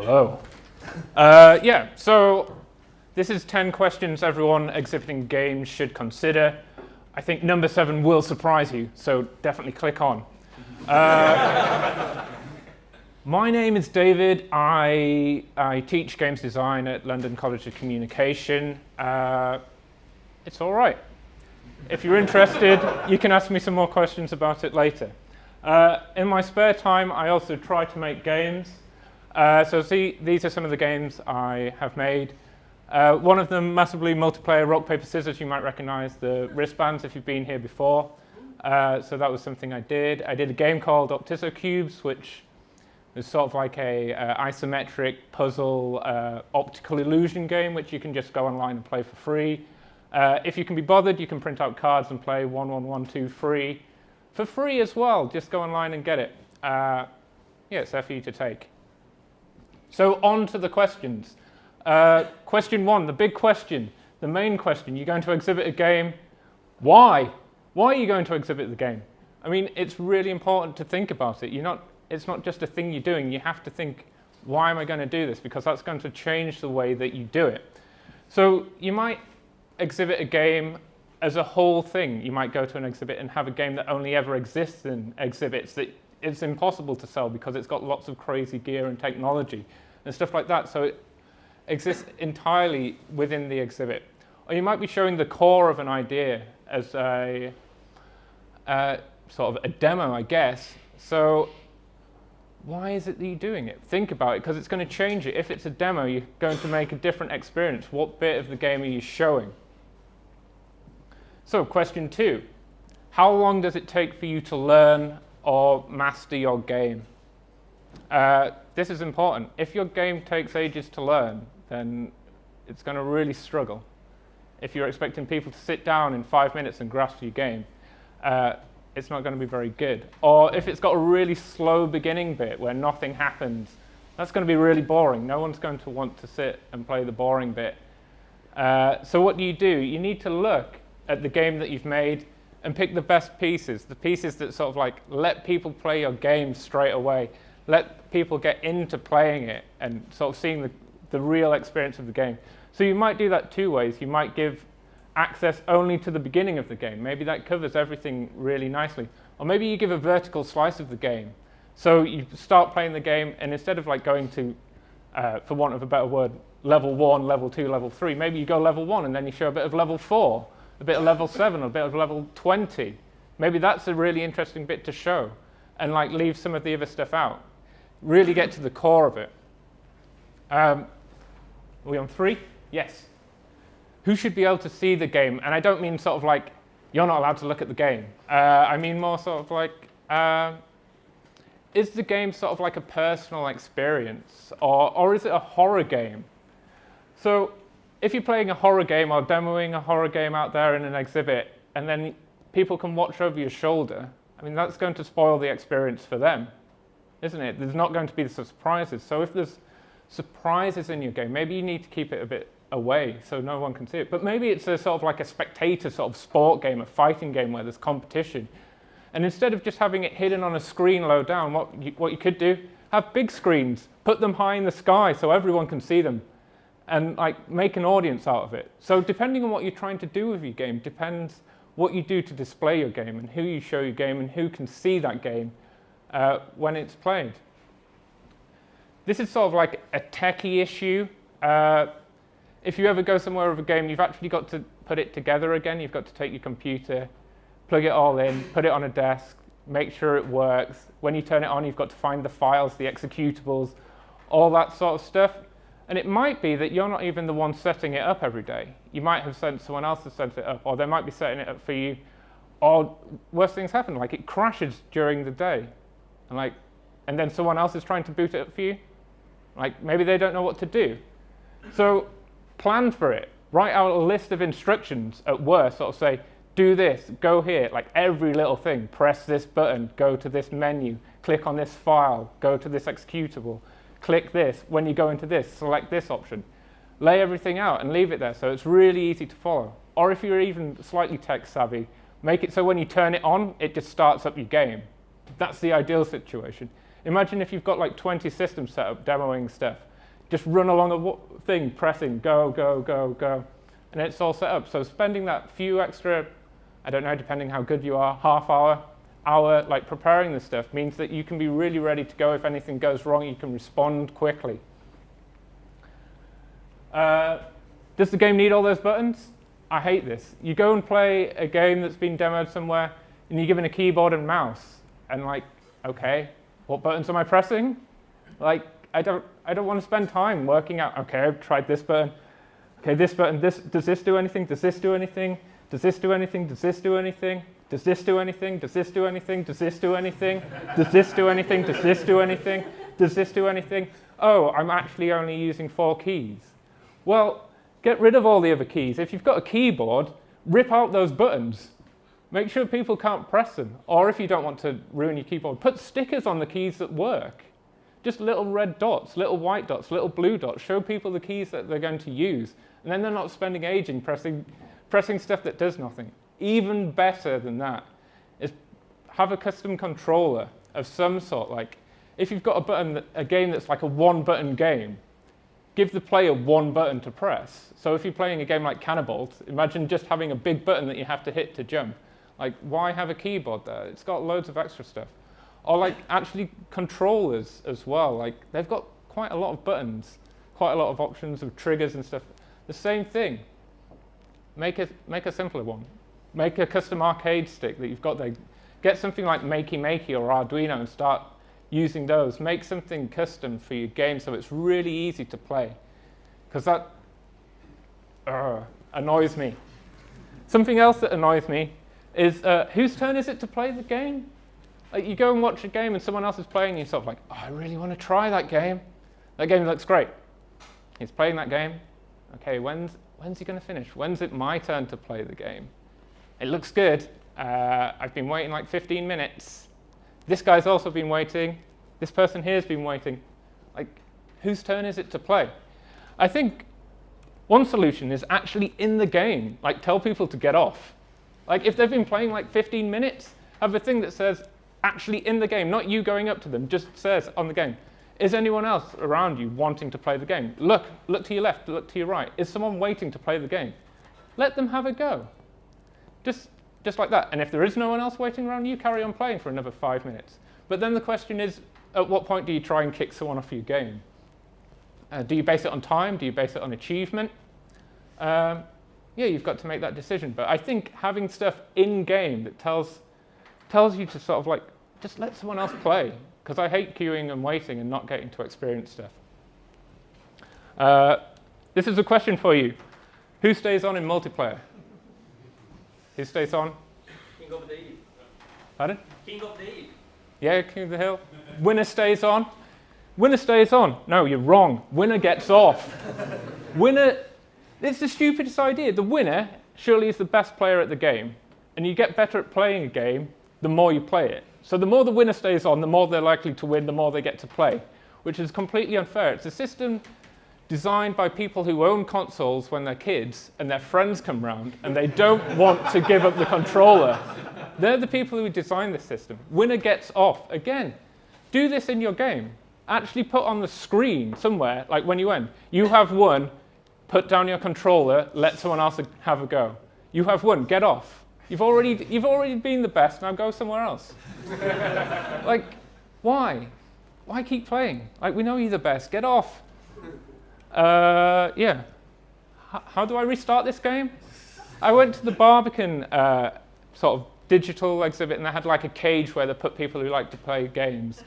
Hello. So this is 10 questions everyone exhibiting games should consider. I think number 7 will surprise you, so definitely click on. My name is David. I teach games design at London College of Communication. It's all right. If you're interested, you can ask me some more questions about it later. In my spare time, I also try to make games. So these are some of the games I have made. One of them, massively multiplayer rock, paper, scissors. You might recognize the wristbands if you've been here before. So that was something I did. I did a game called Cubes, which was sort of like a isometric puzzle optical illusion game, which you can just go online and play for free. If you can be bothered, you can print out cards and play 1, 1, 1, 2 free. For free as well, just go online and get it. It's there for you to take. So on to the questions. Question 1, the big question, the main question. You're going to exhibit a game. Why? Why are you going to exhibit the game? I mean, it's really important to think about it. It's not just a thing you're doing. You have to think, why am I going to do this? Because that's going to change the way that you do it. So you might exhibit a game as a whole thing. You might go to an exhibit and have a game that only ever exists in exhibits that it's impossible to sell because it's got lots of crazy gear and technology and stuff like that. So it exists entirely within the exhibit. Or you might be showing the core of an idea as a sort of a demo, I guess. So why is it that you're doing it? Think about it, because it's going to change it. If it's a demo, you're going to make a different experience. What bit of the game are you showing? So question 2, how long does it take for you to learn or master your game? This is important. If your game takes ages to learn, then it's going to really struggle. If you're expecting people to sit down in 5 minutes and grasp your game, it's not going to be very good. Or if it's got a really slow beginning bit where nothing happens, that's going to be really boring. No one's going to want to sit and play the boring bit. So what do? You need to look at the game that you've made and pick the best pieces, the pieces that sort of like let people play your game straight away, let people get into playing it and sort of seeing the real experience of the game. So you might do that 2 ways. You might give access only to the beginning of the game. Maybe that covers everything really nicely. Or maybe you give a vertical slice of the game. So you start playing the game, and instead of like going to, for want of a better word, level 1, level 2, level 3, maybe you go level 1 and then you show a bit of level 4, a bit of level 7, a bit of level 20. Maybe that's a really interesting bit to show, and like leave some of the other stuff out. Really get to the core of it. Are we on 3? Yes. Who should be able to see the game? And I don't mean sort of like, you're not allowed to look at the game. I mean more sort of like, is the game sort of like a personal experience? Or is it a horror game? So if you're playing a horror game or demoing a horror game out there in an exhibit, and then people can watch over your shoulder, I mean, that's going to spoil the experience for them, isn't it? There's not going to be the surprises. So if there's surprises in your game, maybe you need to keep it a bit away so no one can see it. But maybe it's a sort of like a spectator sort of sport game, a fighting game where there's competition. And instead of just having it hidden on a screen low down, what you could do, have big screens, put them high in the sky so everyone can see them, and like make an audience out of it. So depending on what you're trying to do with your game, depends what you do to display your game and who you show your game and who can see that game when it's played. This is sort of like a techie issue. If you ever go somewhere with a game, you've actually got to put it together again. You've got to take your computer, plug it all in, put it on a desk, make sure it works. When you turn it on, you've got to find the files, the executables, all that sort of stuff. And it might be that you're not even the one setting it up every day. You might have sent someone else to set it up, or they might be setting it up for you. Or worse things happen, like it crashes during the day. And then someone else is trying to boot it up for you. Like maybe they don't know what to do. So plan for it. Write out a list of instructions at worst, sort of say, do this, go here, like every little thing. Press this button, go to this menu, click on this file, go to this executable. Click this, when you go into this, select this option. Lay everything out and leave it there so it's really easy to follow. Or if you're even slightly tech savvy, make it so when you turn it on, it just starts up your game. That's the ideal situation. Imagine if you've got like 20 systems set up demoing stuff. just run along a thing, pressing go, go, go, go, and it's all set up. So spending that few extra, I don't know, depending how good you are, half hour, like preparing this stuff means that you can be really ready to go if anything goes wrong. You can respond quickly. Does the game need all those buttons? I hate this. You go and play a game that's been demoed somewhere, and you're given a keyboard and mouse, and like, okay, what buttons am I pressing? Like, I don't want to spend time working out. Okay, I've tried this button. Okay, this button. Does this do anything? Does this do anything? Does this do anything? Does this do anything? Does this do anything? Does this do anything? Does this do anything? Does this do anything? Does this do anything? Does this do anything? Oh, I'm actually only using 4 keys. Well, get rid of all the other keys. If you've got a keyboard, rip out those buttons. Make sure people can't press them. Or if you don't want to ruin your keyboard, put stickers on the keys that work. Just little red dots, little white dots, little blue dots. Show people the keys that they're going to use. And then they're not spending aging pressing stuff that does nothing. Even better than that is have a custom controller of some sort. Like if you've got a game that's like a 1-button game, give the player 1 button to press. So if you're playing a game like Cannibal, imagine just having a big button that you have to hit to jump. Like, why have a keyboard there? It's got loads of extra stuff. Or like actually controllers as well. Like they've got quite a lot of buttons, quite a lot of options of triggers and stuff. The same thing. Make a simpler one. Make a custom arcade stick that you've got there. Get something like Makey or Arduino and start using those. Make something custom for your game so it's really easy to play. Because that annoys me. Something else that annoys me is whose turn is it to play the game? Like you go and watch a game and someone else is playing and you're sort of like, oh, I really want to try that game. That game looks great. He's playing that game. Okay, when's he going to finish? When's it my turn to play the game? It looks good. I've been waiting like 15 minutes. This guy's also been waiting. This person here's been waiting. Like, whose turn is it to play? I think one solution is actually in the game. Like, tell people to get off. Like, if they've been playing like 15 minutes, have a thing that says, actually in the game, not you going up to them, just says on the game, is anyone else around you wanting to play the game? Look to your left, look to your right. Is someone waiting to play the game? Let them have a go. Just like that. And if there is no one else waiting around, you carry on playing for another 5 minutes. But then the question is, at what point do you try and kick someone off your game? Do you base it on time? Do you base it on achievement? Yeah, you've got to make that decision. But I think having stuff in-game that tells you to sort of like, just let someone else play. Because I hate queuing and waiting and not getting to experience stuff. This is a question for you. Who stays on in multiplayer? Who stays on? King of the Hill. Pardon? King of the Hill. Yeah, King of the Hill. Winner stays on. Winner stays on. No, you're wrong. Winner gets off. Winner, it's the stupidest idea. The winner surely is the best player at the game. And you get better at playing a game the more you play it. So the more the winner stays on, the more they're likely to win, the more they get to play, which is completely unfair. It's a system designed by people who own consoles when they're kids and their friends come round and they don't want to give up the controller. They're the people who designed this system. Winner gets off. Again, do this in your game. Actually put on the screen somewhere, like when you end, you have won, put down your controller, let someone else have a go. You have won, get off. You've already been the best, now go somewhere else. Like, why? Why keep playing? Like, we know you're the best, get off. Yeah. How do I restart this game? I went to the Barbican sort of digital exhibit, and they had like a cage where they put people who like to play games.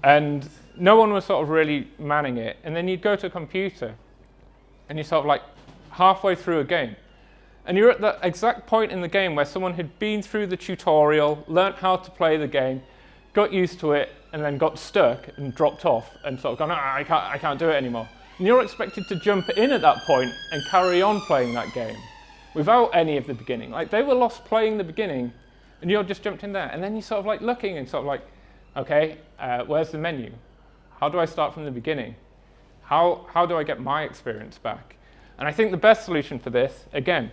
And no one was sort of really manning it. And then you'd go to a computer, and you're sort of like halfway through a game. And you're at the exact point in the game where someone had been through the tutorial, learnt how to play the game, got used to it, and then got stuck and dropped off and sort of gone, I can't do it anymore. And you're expected to jump in at that point and carry on playing that game without any of the beginning. Like, they were lost playing the beginning, and you're just jumped in there. And then you're sort of like looking and sort of like, okay, where's the menu? How do I start from the beginning? How do I get my experience back? And I think the best solution for this, again,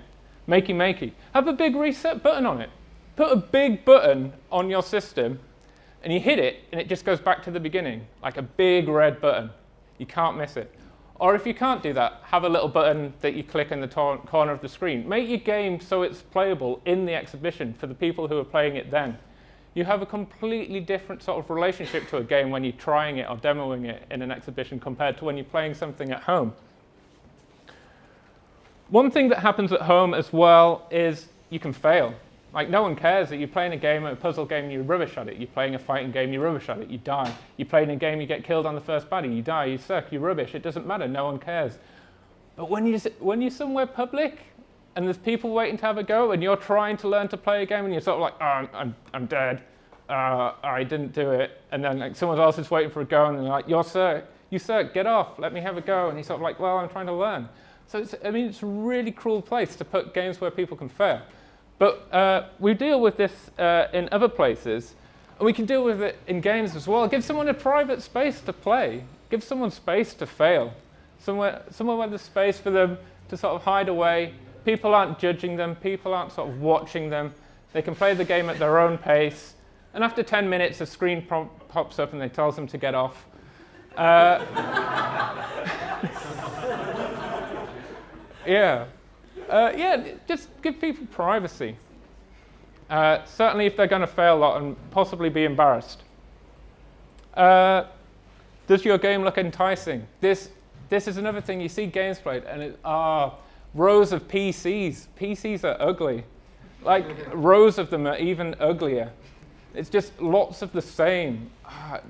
makey. Have a big reset button on it. Put a big button on your system, and you hit it, and it just goes back to the beginning, like a big red button. You can't miss it. Or if you can't do that, have a little button that you click in the corner of the screen. Make your game so it's playable in the exhibition for the people who are playing it then. You have a completely different sort of relationship to a game when you're trying it or demoing it in an exhibition compared to when you're playing something at home. One thing that happens at home as well is you can fail. Like, no one cares that you're playing a puzzle game, you're rubbish at it. You're playing a fighting game, you're rubbish at it, you die. You're playing a game, you get killed on the first baddie, you die, you suck, you're rubbish. It doesn't matter, no one cares. But when you're somewhere public and there's people waiting to have a go and you're trying to learn to play a game and you're sort of like, oh, I'm dead, I didn't do it. And then like someone else is waiting for a go and they're like, you suck, get off, let me have a go. And he's sort of like, well, I'm trying to learn. So it's a really cruel place to put games where people can fail. But we deal with this in other places, and we can deal with it in games as well. Give someone a private space to play. Give someone space to fail. Somewhere where there's space for them to sort of hide away. People aren't judging them. People aren't sort of watching them. They can play the game at their own pace. And after 10 minutes, a screen pops up and they tells them to get off. Just give people privacy. Certainly if they're going to fail a lot and possibly be embarrassed. Does your game look enticing? This is another thing. You see games played and rows of PCs. PCs are ugly. Like, rows of them are even uglier. It's just lots of the same.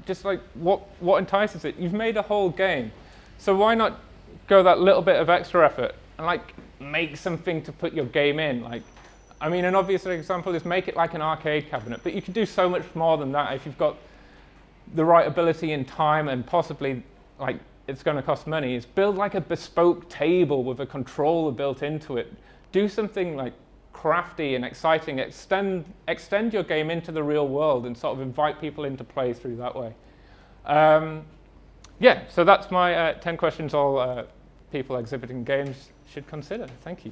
Just like, what entices it? You've made a whole game. So why not go that little bit of extra effort and like make something to put your game in? Like, I mean, an obvious example is make it like an arcade cabinet, but you can do so much more than that if you've got the right ability and time, and possibly like it's going to cost money. Is build like a bespoke table with a controller built into it. Do something like crafty and exciting. Extend your game into the real world and sort of invite people into play through that way. So that's my 10 questions all people exhibiting games should consider. Thank you.